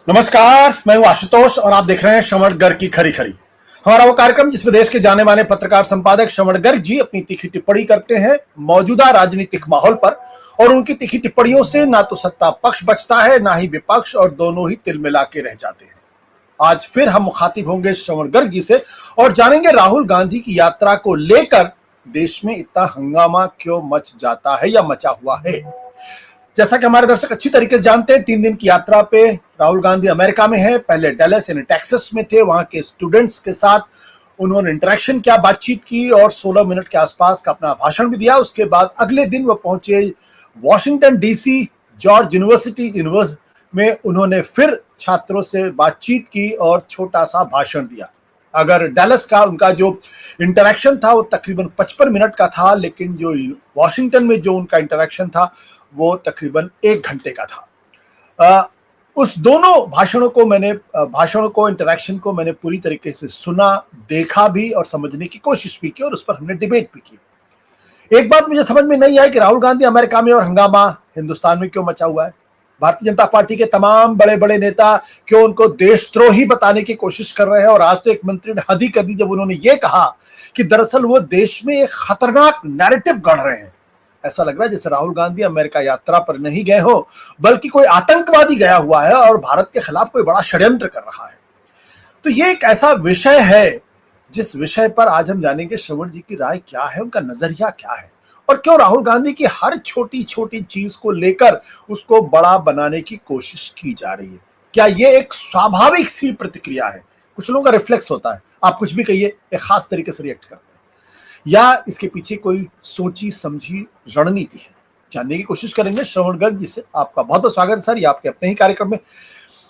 नमस्कार, मैं हूं आशुतोष और आप देख रहे हैं श्रवण गर्ग की खरी खरी। हमारा वो कार्यक्रम जिसमें देश के जाने माने पत्रकार संपादक श्रवण गर्ग जी अपनी तीखी टिप्पणी करते हैं मौजूदा राजनीतिक माहौल पर। और उनकी तीखी टिप्पणियों से ना तो सत्ता पक्ष बचता है, ना ही विपक्ष, और दोनों ही तिलमिला के रह जाते हैं। आज फिर हम मुखातिब होंगे श्रवण गर्ग जी से और जानेंगे राहुल गांधी की यात्रा को लेकर देश में इतना हंगामा क्यों मच जाता है या मचा हुआ है। जैसा कि हमारे दर्शक अच्छी तरीके से जानते हैं, 3 दिन की यात्रा पे राहुल गांधी अमेरिका में है। पहले डैलस यानी टेक्सास में थे, वहां के स्टूडेंट्स के साथ उन्होंने इंटरेक्शन किया, बातचीत की और 16 मिनट के आसपास का अपना भाषण भी दिया। उसके बाद अगले दिन वो पहुंचे वॉशिंगटन डीसी, जॉर्ज यूनिवर्सिटी में उन्होंने फिर छात्रों से बातचीत की और छोटा सा भाषण दिया। अगर डैलस का उनका जो इंटरेक्शन था वो तकरीबन 55 मिनट का था, लेकिन जो वॉशिंगटन में जो उनका इंटरेक्शन था वो तकरीबन 1 घंटे का था। उस दोनों भाषणों को इंटरेक्शन को मैंने पूरी तरीके से सुना, देखा भी और समझने की कोशिश भी की और उस पर हमने डिबेट भी की। एक बात मुझे समझ में नहीं आई कि राहुल गांधी अमेरिका में और हंगामा हिंदुस्तान में क्यों मचा हुआ है। भारतीय जनता पार्टी के तमाम बड़े बड़े नेता क्यों उनको देशद्रोही बताने की कोशिश कर रहे हैं। और आज तो एक मंत्री ने हद ही कर दी जब उन्होंने ये कहा कि दरअसल वो देश में एक खतरनाक नैरेटिव गढ़ रहे हैं। ऐसा लग रहा है जैसे राहुल गांधी अमेरिका यात्रा पर नहीं गए हो, बल्कि कोई आतंकवादी गया हुआ है और भारत के खिलाफ कोई बड़ा षड्यंत्र कर रहा है। तो ये एक ऐसा विषय है जिस विषय पर आज हम जानेंगे श्रवण जी की राय क्या है, उनका नजरिया क्या है, और क्यों राहुल गांधी की हर छोटी छोटी चीज को लेकर उसको बड़ा बनाने की कोशिश की जा रही है। क्या ये एक स्वाभाविक सी प्रतिक्रिया है? कुछ लोगों का रिफ्लेक्स होता है, आप कुछ भी कहिए एक खास तरीके से रिएक्ट करते हैं, या इसके पीछे कोई सोची समझी रणनीति है? जानने की कोशिश करेंगे श्रवण गर्ग जी से। आपका बहुत बहुत स्वागत है सर, ये आपके अपने ही कार्यक्रम में।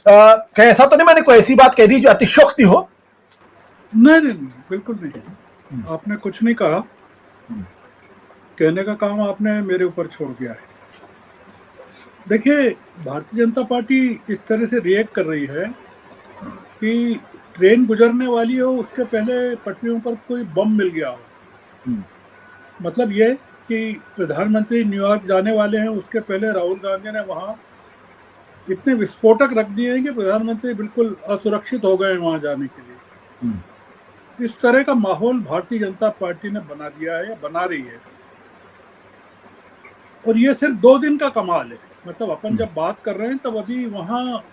कहीं ऐसा तो नहीं मैंने कोई ऐसी बात कह दी जो अतिशयोक्ति हो? नहीं नहीं नहीं, बिल्कुल नहीं। आपने कुछ नहीं कहा। कहने का काम आपने मेरे ऊपर छोड़ दिया है। देखिए, भारतीय जनता पार्टी इस तरह से रिएक्ट कर रही है कि ट्रेन गुजरने वाली हो, उसके पहले पटरियों पर कोई बम मिल गया हो। मतलब ये कि प्रधानमंत्री न्यूयॉर्क जाने वाले हैं, उसके पहले राहुल गांधी ने वहां इतने विस्फोटक रख दिए हैं कि प्रधानमंत्री बिल्कुल असुरक्षित हो गए वहां जाने के लिए। इस तरह का माहौल भारतीय जनता पार्टी ने बना दिया है या बना रही है। और ये सिर्फ 2 दिन का कमाल है। मतलब अपन जब बात कर रहे हैं तब अभी वहाँ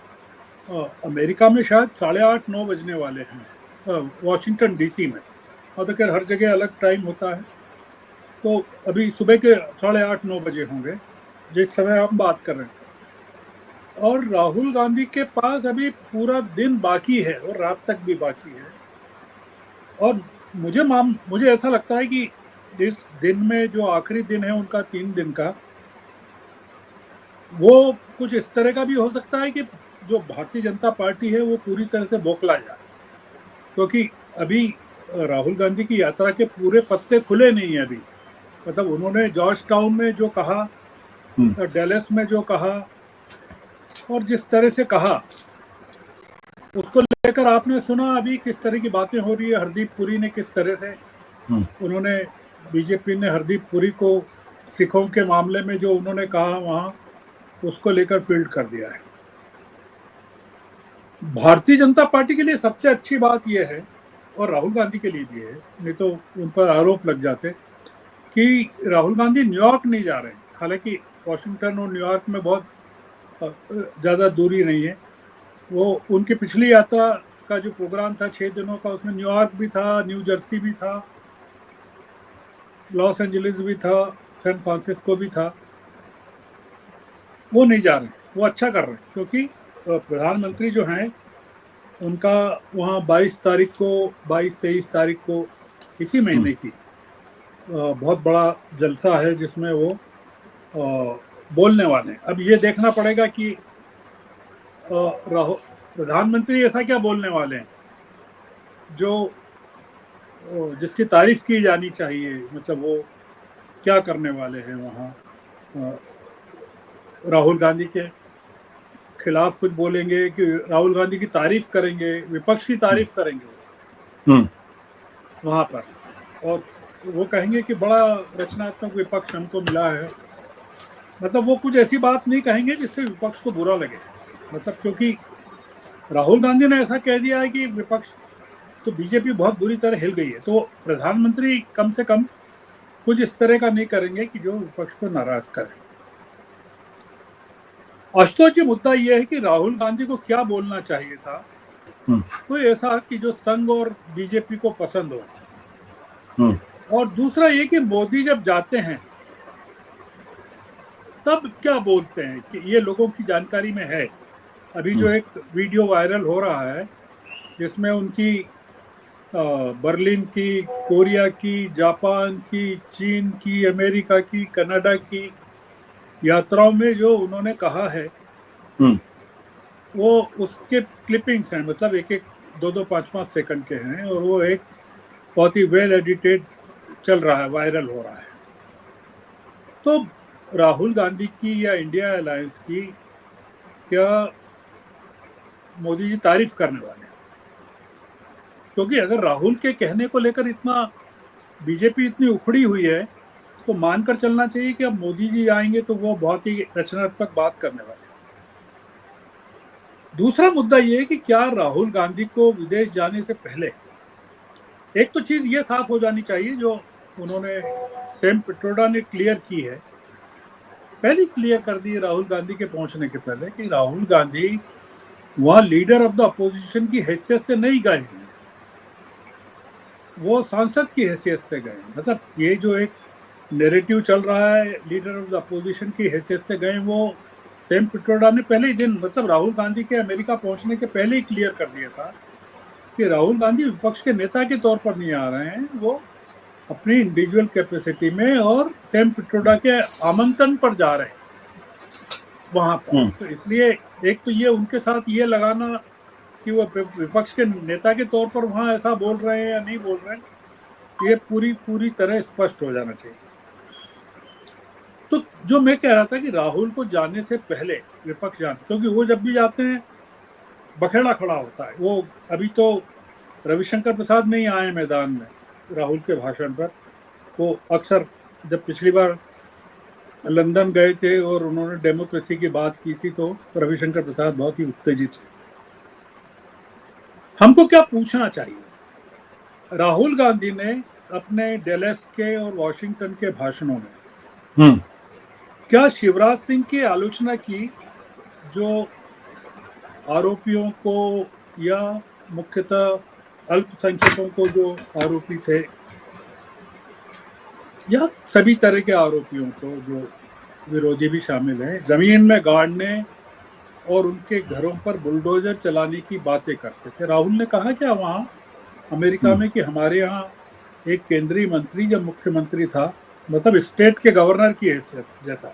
अमेरिका में शायद 8:30-9 बजने वाले हैं, वॉशिंगटन डीसी में। और तो खैर हर जगह अलग टाइम होता है, तो अभी सुबह के 8:30-9 बजे होंगे जिस समय हम बात कर रहे हैं। और राहुल गांधी के पास अभी पूरा दिन बाकी है और रात तक भी बाकी है। और मुझे ऐसा लगता है कि इस दिन में जो आखिरी दिन है उनका 3 दिन का, वो कुछ इस तरह का भी हो सकता है कि जो भारतीय जनता पार्टी है वो पूरी तरह से बौखला जाए। क्योंकि अभी राहुल गांधी की यात्रा के पूरे पत्ते खुले नहीं है अभी। मतलब उन्होंने जॉर्ज टाउन में जो कहा, डैलस में जो कहा और जिस तरह से कहा, उसको लेकर आपने सुना अभी किस तरह की बातें हो रही है। हरदीप पुरी ने किस तरह से उन्होंने, बीजेपी ने हरदीप पुरी को सिखों के मामले में जो उन्होंने कहा वहां, उसको लेकर फील्ड कर दिया है। भारतीय जनता पार्टी के लिए सबसे अच्छी बात यह है, और राहुल गांधी के लिए भी है, नहीं तो उन पर आरोप लग जाते, कि राहुल गांधी न्यूयॉर्क नहीं जा रहे हैं। हालांकि वॉशिंगटन और न्यूयॉर्क में बहुत ज़्यादा दूरी नहीं है। वो उनकी पिछली यात्रा का जो प्रोग्राम था 6 दिनों का, उसमें न्यूयॉर्क भी था, न्यू जर्सी भी था, लॉस एंजलिस भी था, सैन फ्रांसिस्को भी था। वो नहीं जा रहे, वो अच्छा कर रहे हैं। क्योंकि प्रधानमंत्री जो हैं उनका वहाँ 22-23 तारीख को इसी महीने की बहुत बड़ा जलसा है जिसमें वो बोलने वाले हैं। अब ये देखना पड़ेगा कि प्रधानमंत्री ऐसा क्या बोलने वाले हैं जो जिसकी तारीफ की जानी चाहिए। मतलब वो क्या करने वाले हैं वहाँ, राहुल गांधी के खिलाफ कुछ बोलेंगे कि राहुल गांधी की तारीफ करेंगे, विपक्ष की तारीफ करेंगे वहां पर, और वो कहेंगे कि बड़ा रचनात्मक विपक्ष हमको मिला है। मतलब वो कुछ ऐसी बात नहीं कहेंगे जिससे विपक्ष को बुरा लगे। मतलब क्योंकि राहुल गांधी ने ऐसा कह दिया है कि विपक्ष तो बीजेपी बहुत बुरी तरह हिल गई है, तो प्रधानमंत्री कम से कम कुछ इस तरह का नहीं करेंगे कि जो विपक्ष को नाराज करे। आशुतोष जी, मुद्दा यह है कि राहुल गांधी को क्या बोलना चाहिए था, हम्म, कोई ऐसा कि जो संघ और बीजेपी को पसंद हो। हम्म, और दूसरा ये कि मोदी जब जाते हैं तब क्या बोलते हैं कि ये लोगों की जानकारी में है। अभी जो एक वीडियो वायरल हो रहा है जिसमें उनकी बर्लिन की, कोरिया की, जापान की, चीन की, अमेरिका की, कनाडा की यात्राओं में जो उन्होंने कहा है, हम्म, वो उसके क्लिपिंग्स हैं, मतलब एक एक दो दो पाँच पाँच सेकंड के हैं, और वो एक बहुत ही वेल एडिटेड चल रहा है, वायरल हो रहा है। तो राहुल गांधी की या इंडिया अलायंस की क्या मोदी जी तारीफ करने वाले हैं? क्योंकि अगर राहुल के कहने को लेकर इतना बीजेपी इतनी उखड़ी हुई है, तो मानकर चलना चाहिए कि अब मोदी जी आएंगे तो वो बहुत ही रचनात्मक बात करने वाले हैं। दूसरा मुद्दा ये है कि क्या राहुल गांधी को विदेश जाने से पहले एक तो चीज ये साफ हो जानी चाहिए जो उन्होंने सेम पिट्रोडा ने क्लियर की है, पहले क्लियर कर दी राहुल गांधी के पहुंचने के पहले, कि राहुल गांधी वहां लीडर ऑफ द अपोजिशन की हैसियत से नहीं गए हैं, वो सांसद की हैसियत से गए। मतलब ये जो एक नैरेटिव चल रहा है लीडर ऑफ द अपोजिशन की हैसियत से गए, वो सेम पिट्रोडा ने पहले ही दिन, मतलब राहुल गांधी के अमेरिका पहुंचने के पहले ही क्लियर कर दिया था कि राहुल गांधी विपक्ष के नेता के तौर पर नहीं आ रहे हैं, वो अपनी इंडिविजुअल कैपेसिटी में और सेम पिट्रोडा के आमंत्रण पर जा रहे हैं वहां पर। हम्म, तो इसलिए एक तो ये उनके साथ ये लगाना कि वो विपक्ष के नेता के तौर पर वहां ऐसा बोल रहे हैं या नहीं बोल रहे हैं, ये पूरी पूरी तरह स्पष्ट हो जाना चाहिए। तो जो मैं कह रहा था कि राहुल को जाने से पहले विपक्ष जाने, क्योंकि वो जब भी जाते हैं बखेड़ा खड़ा होता है। वो अभी तो रविशंकर प्रसाद नहीं आए मैदान में राहुल के भाषण पर। वो अक्सर जब पिछली बार लंदन गए थे और उन्होंने डेमोक्रेसी की बात की थी तो रविशंकर प्रसाद बहुत ही उत्तेजित थे। हमको क्या पूछना चाहिए, राहुल गांधी ने अपने डेलस के और वॉशिंगटन के भाषणों में हम्म, क्या शिवराज सिंह की आलोचना की, जो आरोपियों को या मुख्यतः अल्पसंख्यकों को जो आरोपी थे, या सभी तरह के आरोपियों को जो विरोधी भी शामिल हैं, जमीन में गाड़ने और उनके घरों पर बुलडोजर चलाने की बातें करते थे। राहुल ने कहा क्या वहां अमेरिका में कि हमारे यहाँ एक केंद्रीय मंत्री जब मुख्यमंत्री था, मतलब स्टेट के गवर्नर की हैसियत जैसा,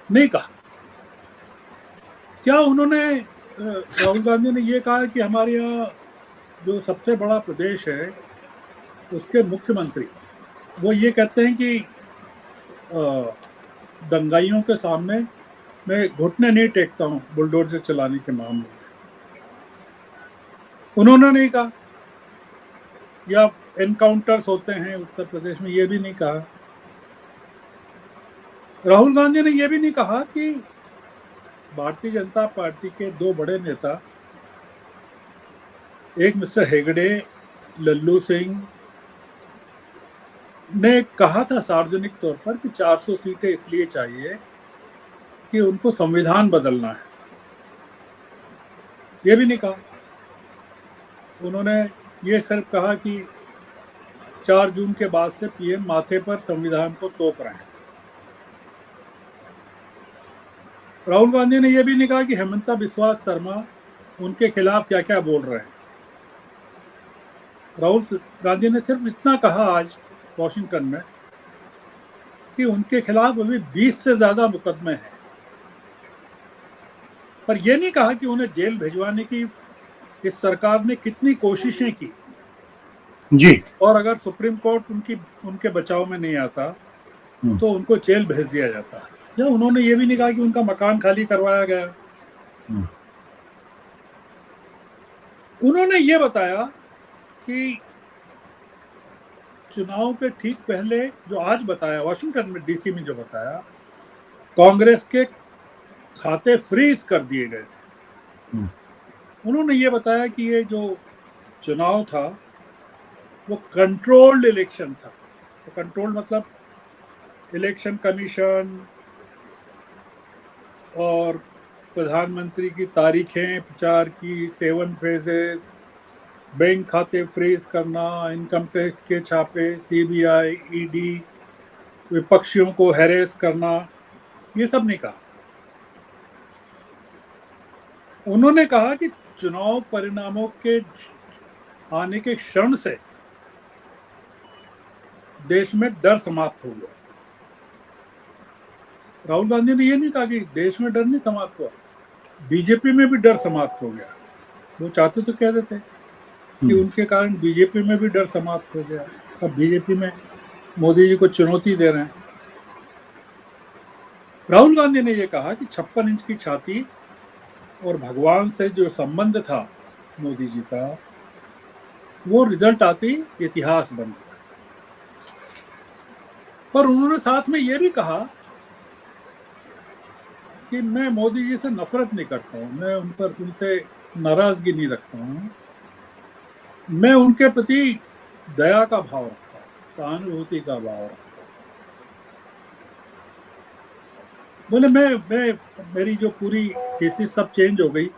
नहीं कहा। क्या उन्होंने राहुल गांधी ने ये कहा कि हमारे यहाँ जो सबसे बड़ा प्रदेश है उसके मुख्यमंत्री वो ये कहते हैं कि दंगाइयों के सामने मैं घुटने नहीं टेकता हूं बुलडोजर चलाने के मामले में? उन्होंने नहीं कहा। या एनकाउंटर्स होते हैं उत्तर प्रदेश में, ये भी नहीं कहा। राहुल गांधी ने यह भी नहीं कहा कि भारतीय जनता पार्टी के दो बड़े नेता, एक मिस्टर हेगड़े, लल्लू सिंह, ने कहा था सार्वजनिक तौर पर कि 400 सीटें इसलिए चाहिए कि उनको संविधान बदलना है, ये भी नहीं कहा। उन्होंने ये सिर्फ कहा कि 4 जून के बाद से पीएम माथे पर संविधान को तोप रहे हैं। राहुल गांधी ने यह भी नहीं कहा कि हेमंता बिस्वा शर्मा उनके खिलाफ क्या क्या बोल रहे हैं। राहुल गांधी ने सिर्फ इतना कहा आज वॉशिंगटन में कि उनके खिलाफ अभी 20 से ज्यादा मुकदमे हैं, पर यह नहीं कहा कि उन्हें जेल भिजवाने की इस सरकार ने कितनी कोशिशें की, जी, और अगर सुप्रीम कोर्ट उनके बचाव में नहीं आता हम्म, तो उनको जेल भेज दिया जाता है। या उन्होंने ये भी नहीं कहा कि उनका मकान खाली करवाया गया। हम्म, उन्होंने ये बताया कि चुनाव के ठीक पहले, जो आज बताया वॉशिंगटन में डीसी में, जो बताया कांग्रेस के खाते फ्रीज कर दिए गए थे। उन्होंने ये बताया कि ये जो चुनाव था वो कंट्रोल्ड इलेक्शन था। तो कंट्रोल्ड मतलब इलेक्शन कमीशन और प्रधानमंत्री की तारीखें प्रचार की, 7 फेजेस, बैंक खाते फ्रीज करना, इनकम टैक्स के छापे, सीबीआई, ईडी, विपक्षियों को हैरेस करना, ये सब नहीं कहा। उन्होंने कहा कि चुनाव परिणामों के आने के क्षण से देश में डर समाप्त हो गया। राहुल गांधी ने ये नहीं कहा कि देश में डर नहीं समाप्त हुआ, बीजेपी में भी डर समाप्त हो गया। वो चाहते तो कह देते कि उनके कारण बीजेपी में भी डर समाप्त हो गया, अब बीजेपी में मोदी जी को चुनौती दे रहे हैं। राहुल गांधी ने यह कहा कि 56 इंच की छाती और भगवान से जो संबंध था मोदी जी का, वो रिजल्ट आते ही इतिहास बन गया। पर उन्होंने साथ में यह भी कहा कि मैं मोदी जी से नफरत नहीं करता हूं, मैं उन पर उनसे नाराजगी नहीं रखता हूं, मैं उनके प्रति दया का भाव रखता हूं, सहानुभूति का भाव रखता हूं। बोले मैं मेरी जो पूरी थीसिस सब चेंज हो गई,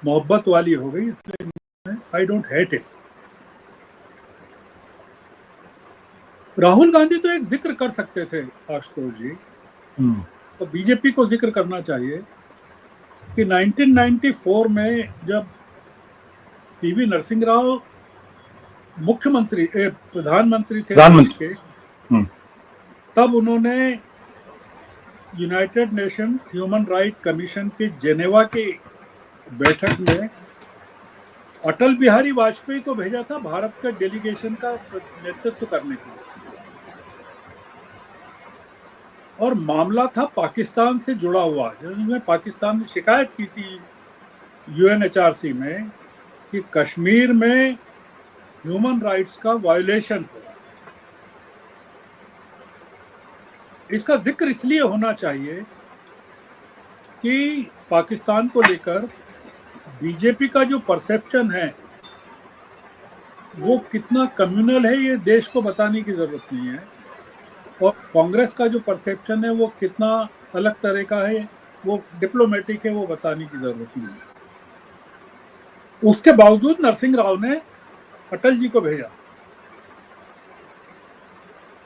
मोहब्बत वाली हो गई, इसलिए I don't hate it. Rahul Gandhi तो एक जिक्र कर सकते थे आशुतोष जी, तो बीजेपी को जिक्र करना चाहिए कि 1994 में जब पीवी नरसिंह राव प्रधानमंत्री थे देश प्रधानमंत्री। के, तब उन्होंने United Nations human right commission के जेनेवा के बैठक में अटल बिहारी वाजपेयी को भेजा था भारत का डेलीगेशन का नेतृत्व करने के लिए। और मामला था पाकिस्तान से जुड़ा हुआ, जिसमें पाकिस्तान ने शिकायत की थी यूएनएचआरसी में कि कश्मीर में ह्यूमन राइट्स का वायोलेशन हो रहा है। इसका जिक्र इसलिए होना चाहिए कि पाकिस्तान को लेकर बीजेपी का जो परसेप्शन है वो कितना कम्युनल है, ये देश को बताने की जरूरत नहीं है, और कांग्रेस का जो परसेप्शन है वो कितना अलग तरह का है, वो डिप्लोमेटिक है, वो बताने की जरूरत नहीं है। उसके बावजूद नरसिंह राव ने अटल जी को भेजा,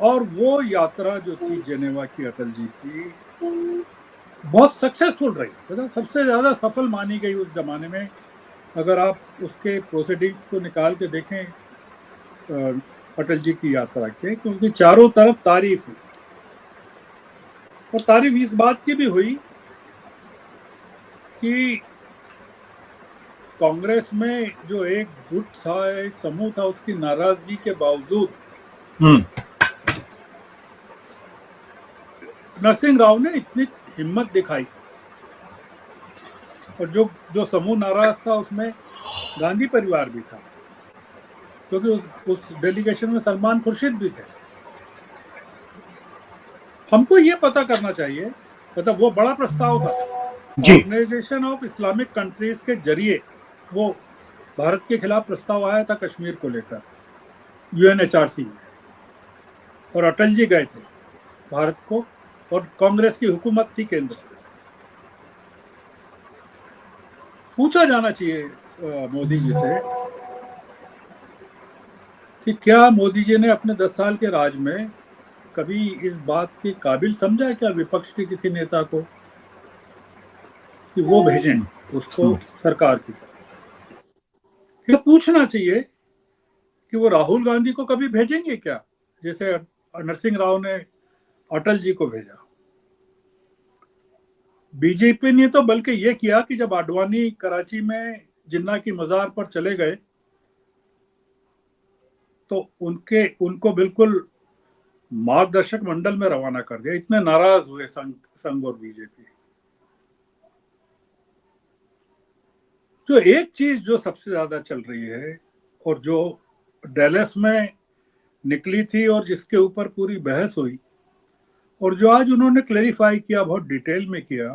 और वो यात्रा जो थी जेनेवा की अटल जी की, बहुत सक्सेसफुल रही, मतलब सबसे ज्यादा सफल मानी गई उस जमाने में। अगर आप उसके प्रोसीडिंग्स को निकाल के देखें अटल जी की यात्रा के, क्योंकि चारों तरफ तारीफ हुई, और तारीफ इस बात की भी हुई कि कांग्रेस में जो एक गुट था, एक समूह था, उसकी नाराजगी के बावजूद नरसिंह राव ने इतनी हिम्मत दिखाई। और जो जो समूह नाराज था उसमें गांधी परिवार भी था, क्योंकि उस डेलीगेशन में सलमान खुर्शीद भी थे। हमको ये पता करना चाहिए, मतलब वो बड़ा प्रस्ताव था, जी। ऑर्गेनाइजेशन ऑफ इस्लामिक कंट्रीज के जरिए वो भारत के खिलाफ प्रस्ताव आया था कश्मीर को लेकर यूएनएचआरसी में, और अटल जी गए थे भारत को, और कांग्रेस की हुकूमत थी केंद्र में। पूछा जाना चाहिए मोदी जी से कि क्या मोदी जी ने अपने 10 साल के राज में कभी इस बात के काबिल समझा क्या विपक्ष के किसी नेता को कि वो भेजें उसको सरकार की तरफ। ये पूछना चाहिए कि वो राहुल गांधी को कभी भेजेंगे क्या, जैसे नरसिंह राव ने अटल जी को भेजा। बीजेपी ने तो बल्कि ये किया कि जब आडवाणी कराची में जिन्ना की मजार पर चले गए तो उनको बिल्कुल मार्गदर्शक मंडल में रवाना कर दिया, इतने नाराज हुए संघ और बीजेपी। जो एक चीज जो सबसे ज्यादा चल रही है और जो डेलस में निकली थी और जिसके ऊपर पूरी बहस हुई, और जो आज उन्होंने क्लेरिफाई किया, बहुत डिटेल में किया,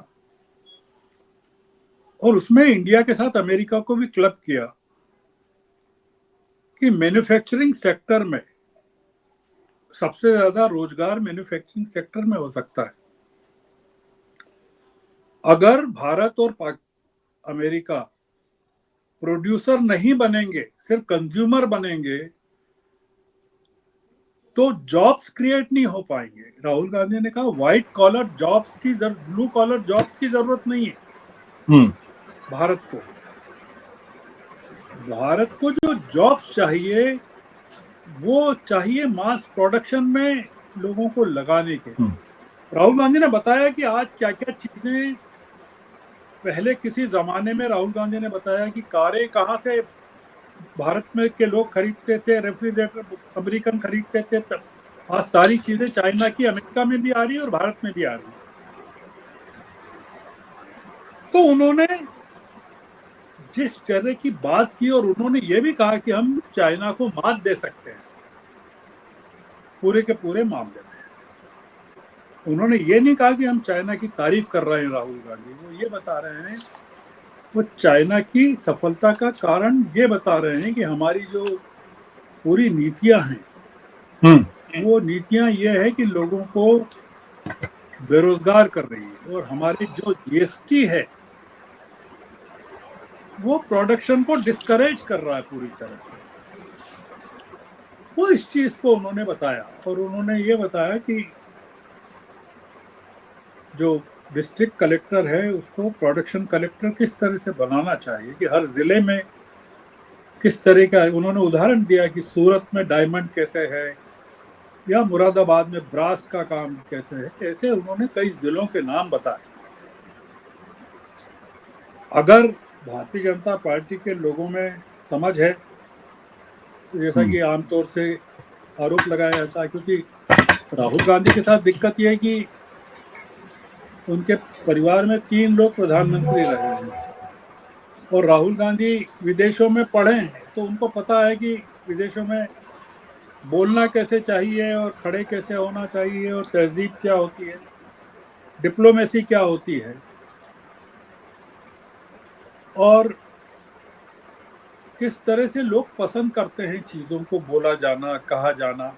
और उसमें इंडिया के साथ अमेरिका को भी क्लब किया कि मैन्युफैक्चरिंग सेक्टर में सबसे ज्यादा रोजगार मैन्युफैक्चरिंग सेक्टर में हो सकता है। अगर भारत और अमेरिका प्रोड्यूसर नहीं बनेंगे, सिर्फ कंज्यूमर बनेंगे, तो जॉब्स क्रिएट नहीं हो पाएंगे। राहुल गांधी ने कहा व्हाइट कॉलर जॉब्स की ब्लू कॉलर जॉब्स की जरूरत नहीं है हम्म। भारत को। भारत को जो जॉब्स चाहिए वो चाहिए मास प्रोडक्शन में लोगों को लगाने के। हम्म। राहुल गांधी ने बताया कि आज क्या क्या चीजें, पहले किसी जमाने में राहुल गांधी ने बताया कि कारें कहाँ से भारत में के लोग खरीदते थे, रेफ्रिजरेटर अमेरिकन खरीदते थे, तब आज सारी चीजें चाइना की अमेरिका में भी आ रही है और भारत में भी आ रही है। तो उन्होंने जिस तरह की बात की, और उन्होंने ये भी कहा कि हम चाइना को मात दे सकते हैं पूरे के पूरे मामले में। उन्होंने ये नहीं कहा कि हम चाइना की तारीफ कर रहे हैं राहुल गांधी, वो ये बता रहे हैं, वो चाइना की सफलता का कारण ये बता रहे हैं कि हमारी जो पूरी नीतियां हैं, हम्म। वो नीतियां ये है कि लोगों को बेरोजगार कर रही है, और हमारी जो जीएसटी है वो प्रोडक्शन को डिस्करेज कर रहा है पूरी तरह से। वो इस चीज को उन्होंने बताया, और उन्होंने ये बताया कि जो डिस्ट्रिक्ट कलेक्टर है उसको प्रोडक्शन कलेक्टर किस तरह से बनाना चाहिए, कि हर जिले में किस तरह का है। उन्होंने उदाहरण दिया कि सूरत में डायमंड कैसे है, या मुरादाबाद में ब्रास का काम कैसे है। ऐसे उन्होंने कई जिलों के नाम बताए। अगर भारतीय जनता पार्टी के लोगों में समझ है, जैसा हम्म। कि आमतौर से आरोप लगाया जाता है, क्योंकि राहुल गांधी के साथ दिक्कत यह है कि उनके परिवार में 3 लोग प्रधानमंत्री रहे हैं, और राहुल गांधी विदेशों में पढ़े हैं, तो उनको पता है कि विदेशों में बोलना कैसे चाहिए और खड़े कैसे होना चाहिए, और तहजीब क्या होती है, डिप्लोमेसी क्या होती है, और किस तरह से लोग पसंद करते हैं चीजों को बोला जाना, कहा जाना।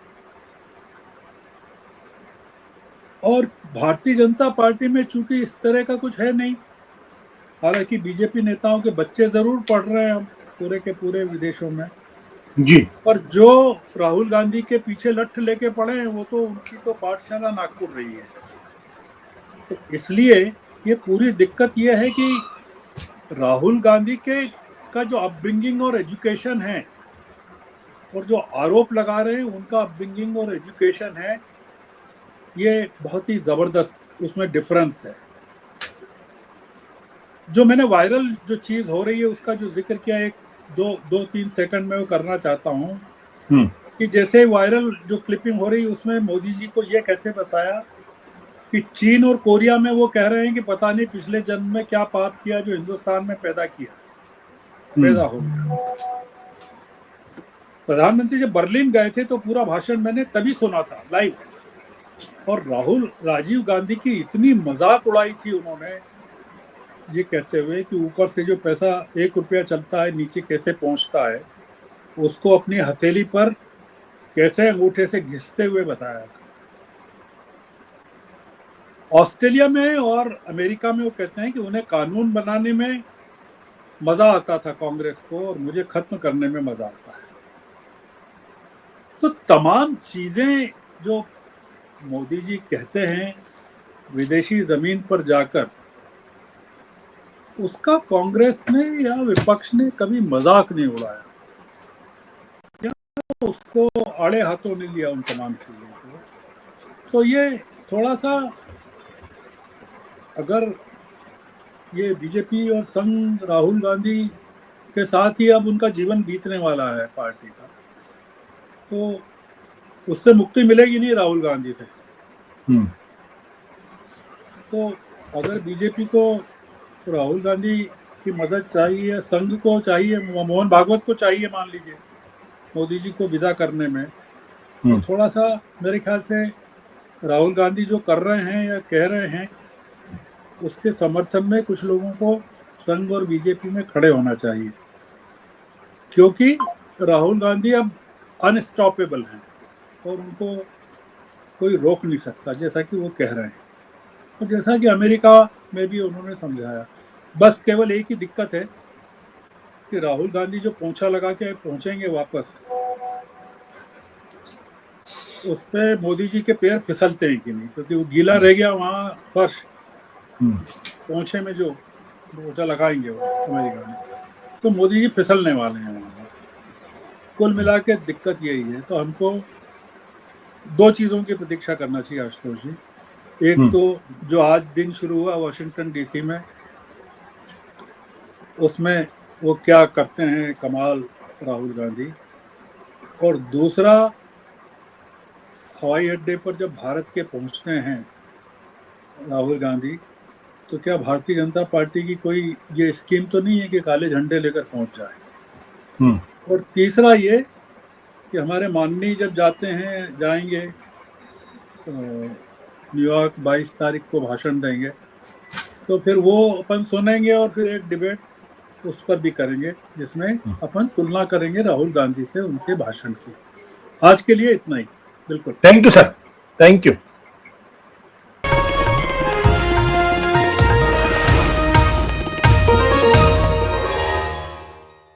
और भारतीय जनता पार्टी में चूंकि इस तरह का कुछ है नहीं, हालांकि बीजेपी नेताओं के बच्चे जरूर पढ़ रहे हैं हम पूरे के पूरे विदेशों में, जी। पर जो राहुल गांधी के पीछे लठ लेके पड़े हैं वो तो उनकी तो पाठशाला नागपुर रही है। तो इसलिए ये पूरी दिक्कत ये है कि राहुल गांधी के का जो अपब्रिंगिंग और एजुकेशन है, और जो आरोप लगा रहे हैं उनका अपब्रिंगिंग और एजुकेशन है, ये बहुत ही जबरदस्त उसमें डिफरेंस है। जो मैंने वायरल जो चीज हो रही है उसका जो जिक्र किया, एक दो तीन सेकंड में वो करना चाहता हूँ, हम्म। कि जैसे वायरल जो क्लिपिंग हो रही है उसमें मोदी जी को ये कहते बताया कि चीन और कोरिया में वो कह रहे हैं कि पता नहीं पिछले जन्म में क्या पाप किया जो हिंदुस्तान में हम्म। पैदा हो गया। प्रधानमंत्री जब बर्लिन गए थे तो पूरा भाषण मैंने तभी सुना था लाइव, और राजीव गांधी की इतनी मजाक उड़ाई थी उन्होंने, ये कहते हुए कि ऊपर से जो पैसा 1 रुपया चलता है नीचे कैसे पहुंचता है, उसको अपनी हथेली पर कैसे अंगूठे से घिसते हुए बताया था। ऑस्ट्रेलिया में और अमेरिका में वो कहते हैं कि उन्हें कानून बनाने में मजा आता था कांग्रेस को, और मुझे खत्म करने में मजा आता है। तो तमाम चीजें जो मोदी जी कहते हैं विदेशी जमीन पर जाकर, उसका कांग्रेस ने या विपक्ष ने कभी मजाक नहीं उड़ाया, या उसको आड़े हाथों नहीं लिया उन तमाम चीजों को। तो ये थोड़ा सा, अगर ये बीजेपी और संघ राहुल गांधी के साथ ही अब उनका जीवन बीतने वाला है पार्टी का, तो उससे मुक्ति मिलेगी नहीं राहुल गांधी से। हम्म। तो अगर बीजेपी को राहुल गांधी की मदद चाहिए, संघ को चाहिए, मोहन भागवत को चाहिए मान लीजिए मोदी जी को विदा करने में, तो हम्म। थोड़ा सा मेरे ख्याल से राहुल गांधी जो कर रहे हैं या कह रहे हैं उसके समर्थन में कुछ लोगों को संघ और बीजेपी में खड़े होना चाहिए, क्योंकि राहुल गांधी अब अनस्टॉपेबल हैं और उनको कोई रोक नहीं सकता, जैसा कि वो कह रहे हैं। और जैसा कि अमेरिका में भी उन्होंने समझाया, बस केवल एक ही दिक्कत है कि राहुल गांधी जो पोंछा लगा के पहुंचेंगे वापस, उस पे मोदी जी के पैर फिसलते हैं कि नहीं, क्योंकि वो गीला रह गया वहाँ फर्श, पोंछे में जो पोंछा लगाएंगे वो अमेरिका में, तो मोदी जी फिसलने वाले हैं वहाँ। कुल मिला के दिक्कत यही है। तो हमको दो चीजों की प्रतीक्षा करना चाहिए आशुतोष जी। एक तो जो आज दिन शुरू हुआ वॉशिंगटन डीसी में, उसमें वो क्या करते हैं कमाल राहुल गांधी, और दूसरा हवाई अड्डे पर जब भारत के पहुंचते हैं राहुल गांधी, तो क्या भारतीय जनता पार्टी की कोई ये स्कीम तो नहीं है कि काले झंडे लेकर पहुंच जाए। और तीसरा ये कि हमारे माननीय जब जाएंगे न्यूयॉर्क 22 तारीख को भाषण देंगे, तो फिर वो अपन सुनेंगे और फिर एक डिबेट उस पर भी करेंगे, जिसमें अपन तुलना करेंगे राहुल गांधी से उनके भाषण की। आज के लिए इतना ही। बिल्कुल। Thank you sir, thank you.